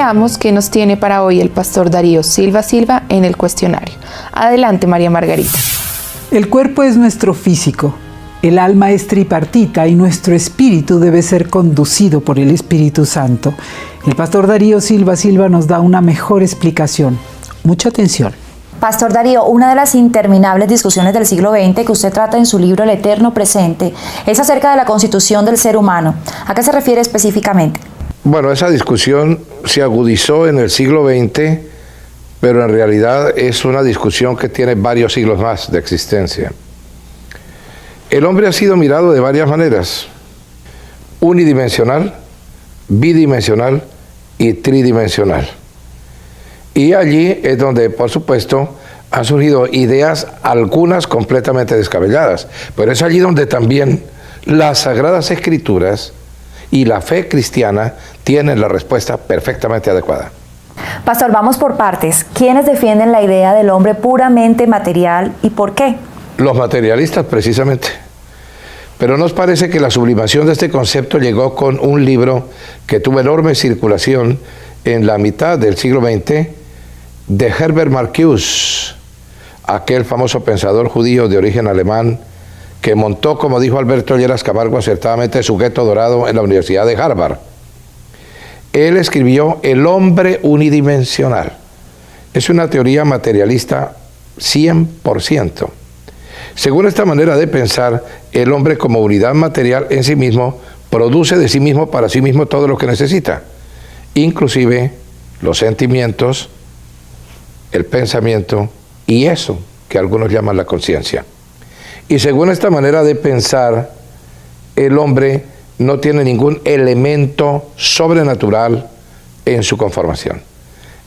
Veamos qué nos tiene para hoy el pastor Darío Silva en el cuestionario. Adelante, María Margarita. El cuerpo es nuestro físico, el alma es tripartita y nuestro espíritu debe ser conducido por el Espíritu Santo. El pastor Darío Silva nos da una mejor explicación. Mucha atención. Pastor Darío, una de las interminables discusiones del siglo XX que usted trata en su libro El Eterno Presente es acerca de la constitución del ser humano. ¿A qué se refiere específicamente? Bueno, esa discusión se agudizó en el siglo XX, pero en realidad es una discusión que tiene varios siglos más de existencia. El hombre ha sido mirado de varias maneras: unidimensional, bidimensional y tridimensional. Y allí es donde, por supuesto, han surgido ideas, algunas completamente descabelladas, pero es allí donde también las Sagradas Escrituras y la fe cristiana tienen la respuesta perfectamente adecuada. Pastor, vamos por partes. ¿Quiénes defienden la idea del hombre puramente material y por qué? Los materialistas, precisamente. Pero ¿nos parece que la sublimación de este concepto llegó con un libro que tuvo enorme circulación en la mitad del siglo XX, de Herbert Marcuse, aquel famoso pensador judío de origen alemán que montó, como dijo Alberto Lleras Camargo acertadamente, su gueto dorado en la Universidad de Harvard? Él escribió El hombre unidimensional. Es una teoría materialista 100%. Según esta manera de pensar, el hombre como unidad material en sí mismo produce de sí mismo para sí mismo todo lo que necesita, inclusive los sentimientos, el pensamiento y eso que algunos llaman la conciencia. Y según esta manera de pensar, el hombre no tiene ningún elemento sobrenatural en su conformación.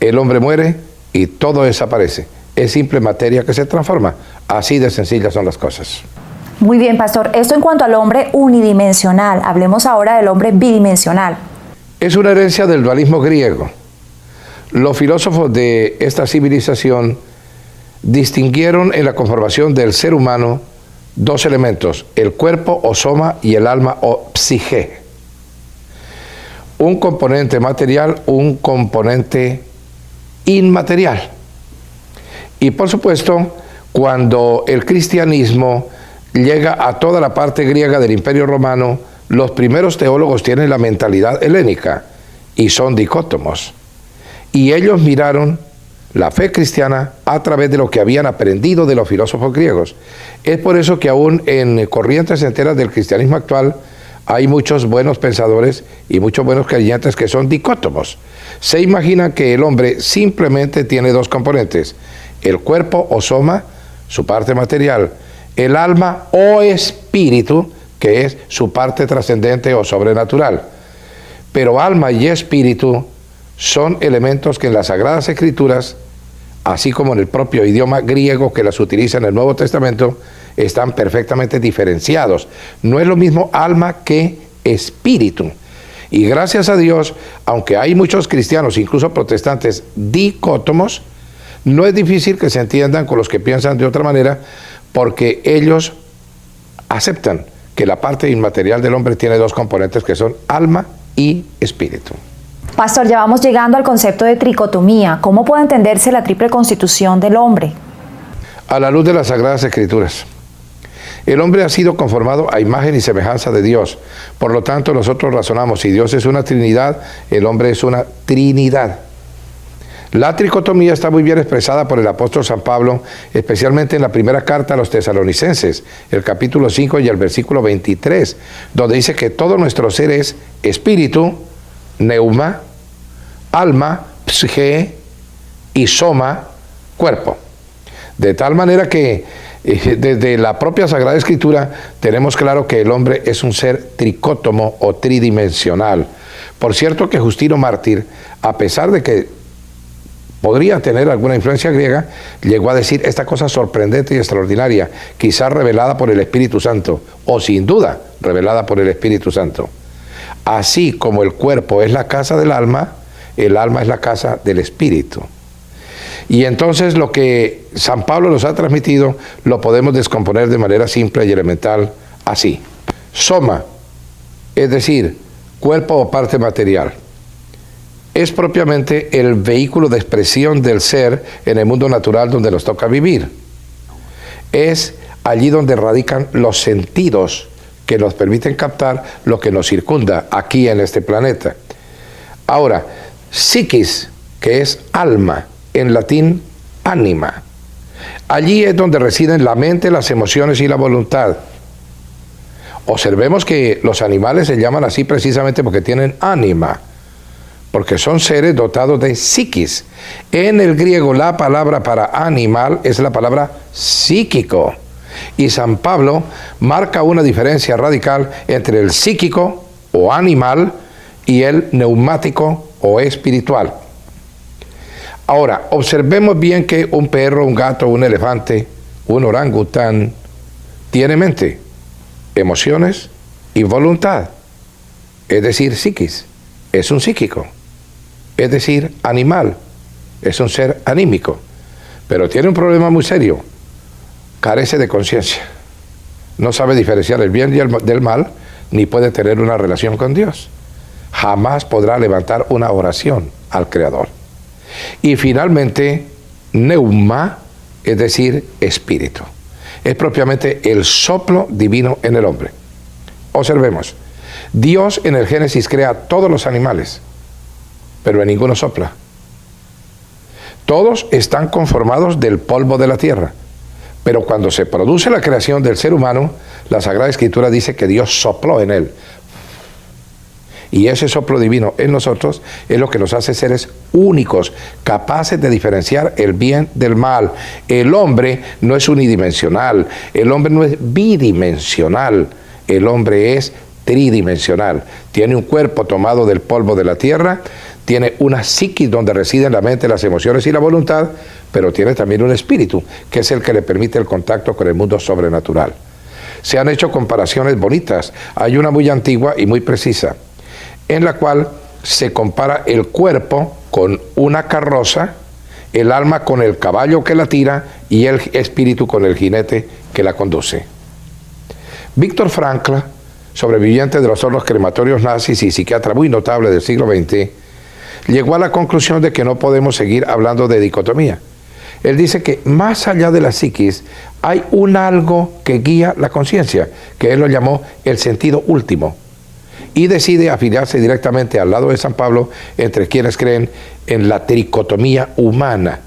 El hombre muere y todo desaparece. Es simple materia que se transforma. Así de sencillas son las cosas. Muy bien, pastor. Esto en cuanto al hombre unidimensional. Hablemos ahora del hombre bidimensional. Es una herencia del dualismo griego. Los filósofos de esta civilización distinguieron en la conformación del ser humano dos elementos: el cuerpo o soma y el alma o psique. Un componente material, un componente inmaterial. Y por supuesto, cuando el cristianismo llega a toda la parte griega del Imperio Romano, los primeros teólogos tienen la mentalidad helénica y son dicótomos. Y ellos miraron la fe cristiana a través de lo que habían aprendido de los filósofos griegos. Es por eso que aún en corrientes enteras del cristianismo actual hay muchos buenos pensadores y muchos buenos creyentes que son dicótomos. Se imaginan que el hombre simplemente tiene dos componentes: el cuerpo o soma, su parte material; el alma o espíritu, que es su parte trascendente o sobrenatural. Pero alma y espíritu son elementos que en las Sagradas Escrituras, así como en el propio idioma griego que las utiliza en el Nuevo Testamento, están perfectamente diferenciados. No es lo mismo alma que espíritu. Y gracias a Dios, aunque hay muchos cristianos, incluso protestantes, dicótomos, no es difícil que se entiendan con los que piensan de otra manera, porque ellos aceptan que la parte inmaterial del hombre tiene dos componentes que son alma y espíritu. Pastor, ya vamos llegando al concepto de tricotomía. ¿Cómo puede entenderse la triple constitución del hombre? A la luz de las Sagradas Escrituras. El hombre ha sido conformado a imagen y semejanza de Dios. Por lo tanto, nosotros razonamos: si Dios es una Trinidad, el hombre es una Trinidad. La tricotomía está muy bien expresada por el apóstol San Pablo, especialmente en la primera carta a los Tesalonicenses, el capítulo 5 y el versículo 23, donde dice que todo nuestro ser es espíritu, neuma, alma, psique y soma, cuerpo. De tal manera que desde la propia Sagrada Escritura tenemos claro que el hombre es un ser tricótomo o tridimensional. Por cierto que Justino Mártir, a pesar de que podría tener alguna influencia griega, llegó a decir esta cosa sorprendente y extraordinaria, quizás revelada por el Espíritu Santo, o sin duda revelada por el Espíritu Santo. Así como el cuerpo es la casa del alma, el alma es la casa del espíritu. Y entonces lo que San Pablo nos ha transmitido lo podemos descomponer de manera simple y elemental así: soma, es decir, cuerpo o parte material; es propiamente el vehículo de expresión del ser en el mundo natural donde nos toca vivir. Es allí donde radican los sentidos que nos permiten captar lo que nos circunda aquí en este planeta. Ahora, psiquis, que es alma, en latín ánima. Allí es donde residen la mente, las emociones y la voluntad. Observemos que los animales se llaman así precisamente porque tienen ánima, porque son seres dotados de psiquis. En el griego la palabra para animal es la palabra psíquico. Y San Pablo marca una diferencia radical entre el psíquico o animal y el neumático o espiritual. Ahora, observemos bien que un perro, un gato, un elefante, un orangután tiene mente, emociones y voluntad, es decir, psiquis, es un psíquico, es decir, animal, es un ser anímico, pero tiene un problema muy serio, carece de conciencia, no sabe diferenciar el bien del mal, ni puede tener una relación con Dios, jamás podrá levantar una oración al Creador. Y finalmente, neuma, es decir, espíritu. Es propiamente el soplo divino en el hombre. Observemos, Dios en el Génesis crea todos los animales, pero en ninguno sopla. Todos están conformados del polvo de la tierra, pero cuando se produce la creación del ser humano, la Sagrada Escritura dice que Dios sopló en él. Y ese soplo divino en nosotros es lo que nos hace seres únicos, capaces de diferenciar el bien del mal. El hombre no es unidimensional, el hombre no es bidimensional, el hombre es tridimensional. Tiene un cuerpo tomado del polvo de la tierra, tiene una psiquis donde residen la mente, las emociones y la voluntad, pero tiene también un espíritu, que es el que le permite el contacto con el mundo sobrenatural. Se han hecho comparaciones bonitas, hay una muy antigua y muy precisa, en la cual se compara el cuerpo con una carroza, el alma con el caballo que la tira y el espíritu con el jinete que la conduce. Viktor Frankl, sobreviviente de los hornos crematorios nazis y psiquiatra muy notable del siglo XX, llegó a la conclusión de que no podemos seguir hablando de dicotomía. Él dice que más allá de la psiquis hay un algo que guía la conciencia, que él lo llamó el sentido último, y decide afiliarse directamente al lado de San Pablo entre quienes creen en la tricotomía humana.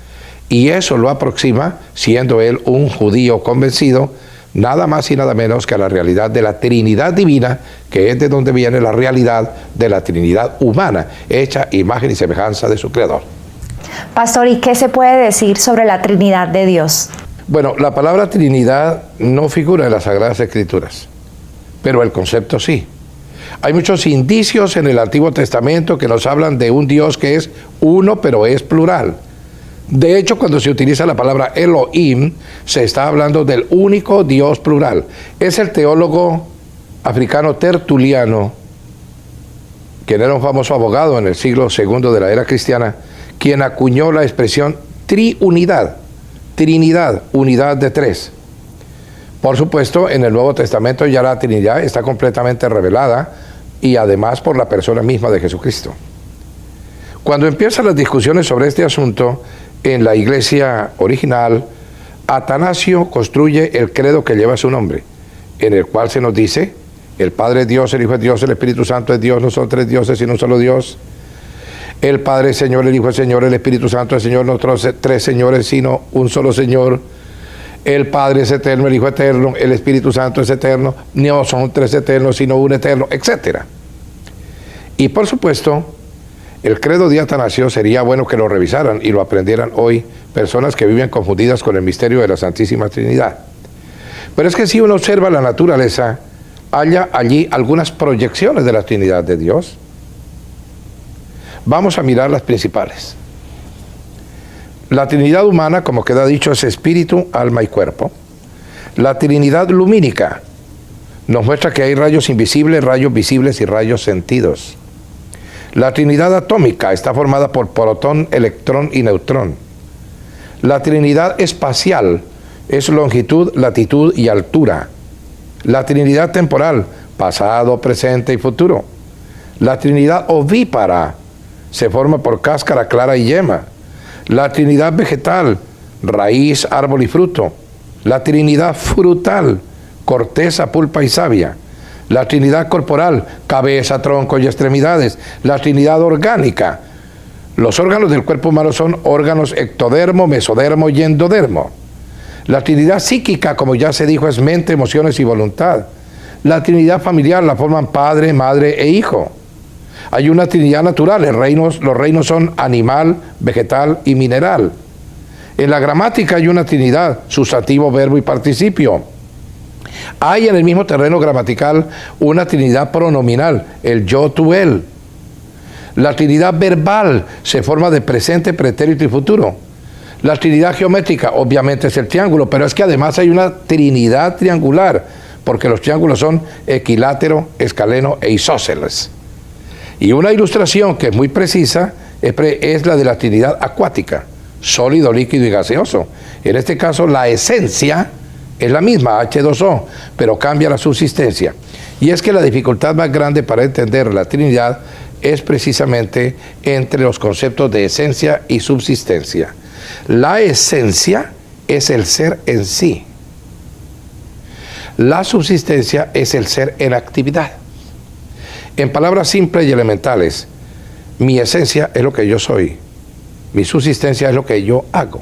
Y eso lo aproxima, siendo él un judío convencido, nada más y nada menos que a la realidad de la Trinidad divina, que es de donde viene la realidad de la Trinidad humana, hecha imagen y semejanza de su Creador. Pastor, ¿y qué se puede decir sobre la Trinidad de Dios? Bueno, la palabra Trinidad no figura en las Sagradas Escrituras, pero el concepto sí. Hay muchos indicios en el Antiguo Testamento que nos hablan de un Dios que es uno, pero es plural. De hecho, cuando se utiliza la palabra Elohim, se está hablando del único Dios plural. Es el teólogo africano Tertuliano, quien era un famoso abogado en el siglo II de la era cristiana, quien acuñó la expresión triunidad, Trinidad, unidad de tres. Por supuesto, en el Nuevo Testamento ya la Trinidad está completamente revelada y además por la persona misma de Jesucristo. Cuando empiezan las discusiones sobre este asunto, en la iglesia original, Atanasio construye el credo que lleva su nombre, en el cual se nos dice, el Padre es Dios, el Hijo es Dios, el Espíritu Santo es Dios, no son tres dioses sino un solo Dios. El Padre es Señor, el Hijo es Señor, el Espíritu Santo es Señor, no tres señores sino un solo Señor. El Padre es eterno, el Hijo es eterno, el Espíritu Santo es eterno, no son tres eternos sino un eterno, etc. Y por supuesto, el credo de Atanasio sería bueno que lo revisaran y lo aprendieran hoy personas que viven confundidas con el misterio de la Santísima Trinidad. Pero es que si uno observa la naturaleza, halla allí algunas proyecciones de la Trinidad de Dios. Vamos a mirar las principales. La Trinidad humana, como queda dicho, es espíritu, alma y cuerpo. La Trinidad lumínica nos muestra que hay rayos invisibles, rayos visibles y rayos sentidos. La Trinidad atómica está formada por protón, electrón y neutrón. La Trinidad espacial es longitud, latitud y altura. La Trinidad temporal, pasado, presente y futuro. La Trinidad ovípara se forma por cáscara, clara y yema. La Trinidad vegetal, raíz, árbol y fruto. La Trinidad frutal, corteza, pulpa y savia. La Trinidad corporal, cabeza, tronco y extremidades. La Trinidad orgánica. Los órganos del cuerpo humano son órganos ectodermo, mesodermo y endodermo. La Trinidad psíquica, como ya se dijo, es mente, emociones y voluntad. La Trinidad familiar la forman padre, madre e hijo. Hay una Trinidad natural, los reinos son animal, vegetal y mineral. En la gramática hay una Trinidad, sustantivo, verbo y participio. Hay en el mismo terreno gramatical una Trinidad pronominal, el yo, tú, él. La Trinidad verbal se forma de presente, pretérito y futuro. La Trinidad geométrica obviamente es el triángulo, pero es que además hay una Trinidad triangular, porque los triángulos son equilátero, escaleno e isósceles. Y una ilustración que es muy precisa es la de la Trinidad acuática, sólido, líquido y gaseoso. En este caso la esencia es la misma, H2O, pero cambia la subsistencia. Y es que la dificultad más grande para entender la Trinidad es precisamente entre los conceptos de esencia y subsistencia. La esencia es el ser en sí. La subsistencia es el ser en actividad. En palabras simples y elementales, mi esencia es lo que yo soy. Mi subsistencia es lo que yo hago.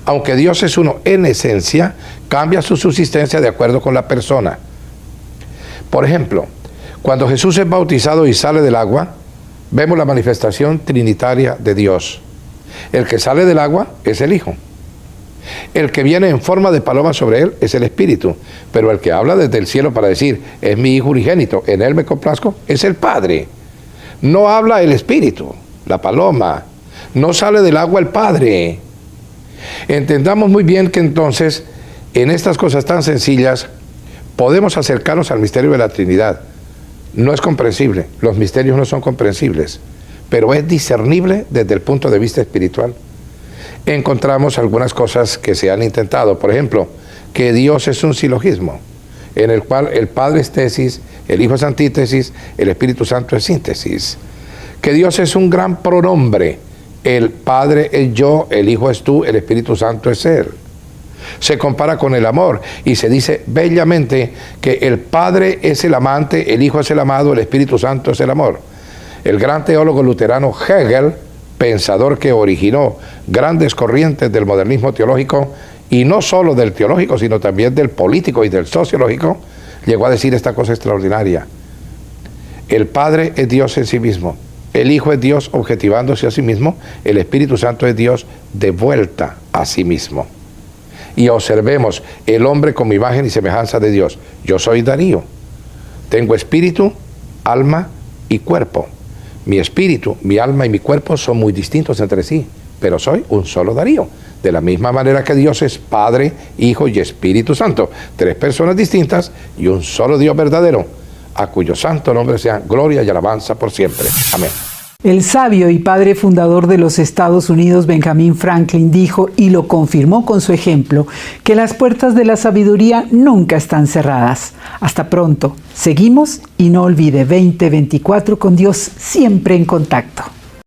Aunque Dios es uno en esencia, cambia su subsistencia de acuerdo con la persona. Por ejemplo, cuando Jesús es bautizado y sale del agua, vemos la manifestación trinitaria de Dios. El que sale del agua es el Hijo. El que viene en forma de paloma sobre él es el Espíritu. Pero el que habla desde el cielo para decir, es mi Hijo unigénito, en él me complazco, es el Padre. No habla el Espíritu, la paloma. No sale del agua el Padre. Entendamos muy bien que entonces, en estas cosas tan sencillas, podemos acercarnos al misterio de la Trinidad. No es comprensible, los misterios no son comprensibles, pero es discernible desde el punto de vista espiritual. Encontramos algunas cosas que se han intentado, por ejemplo, que Dios es un silogismo, en el cual el Padre es tesis, el Hijo es antítesis, el Espíritu Santo es síntesis. Que Dios es un gran pronombre, el Padre es yo, el Hijo es tú, el Espíritu Santo es Él. Se compara con el amor y se dice bellamente que el Padre es el amante, el Hijo es el amado, el Espíritu Santo es el amor. El gran teólogo luterano Hegel, pensador que originó grandes corrientes del modernismo teológico, y no solo del teológico, sino también del político y del sociológico, llegó a decir esta cosa extraordinaria. El Padre es Dios en sí mismo, el Hijo es Dios objetivándose a sí mismo, el Espíritu Santo es Dios de vuelta a sí mismo. Y observemos el hombre como imagen y semejanza de Dios. Yo soy Darío, tengo espíritu, alma y cuerpo. Mi espíritu, mi alma y mi cuerpo son muy distintos entre sí, pero soy un solo Darío. De la misma manera que Dios es Padre, Hijo y Espíritu Santo. 3 personas distintas y un solo Dios verdadero, a cuyo santo nombre sea gloria y alabanza por siempre. Amén. El sabio y padre fundador de los Estados Unidos, Benjamin Franklin, dijo, y lo confirmó con su ejemplo, que las puertas de la sabiduría nunca están cerradas. Hasta pronto. Seguimos y no olvide 2024 con Dios siempre en contacto.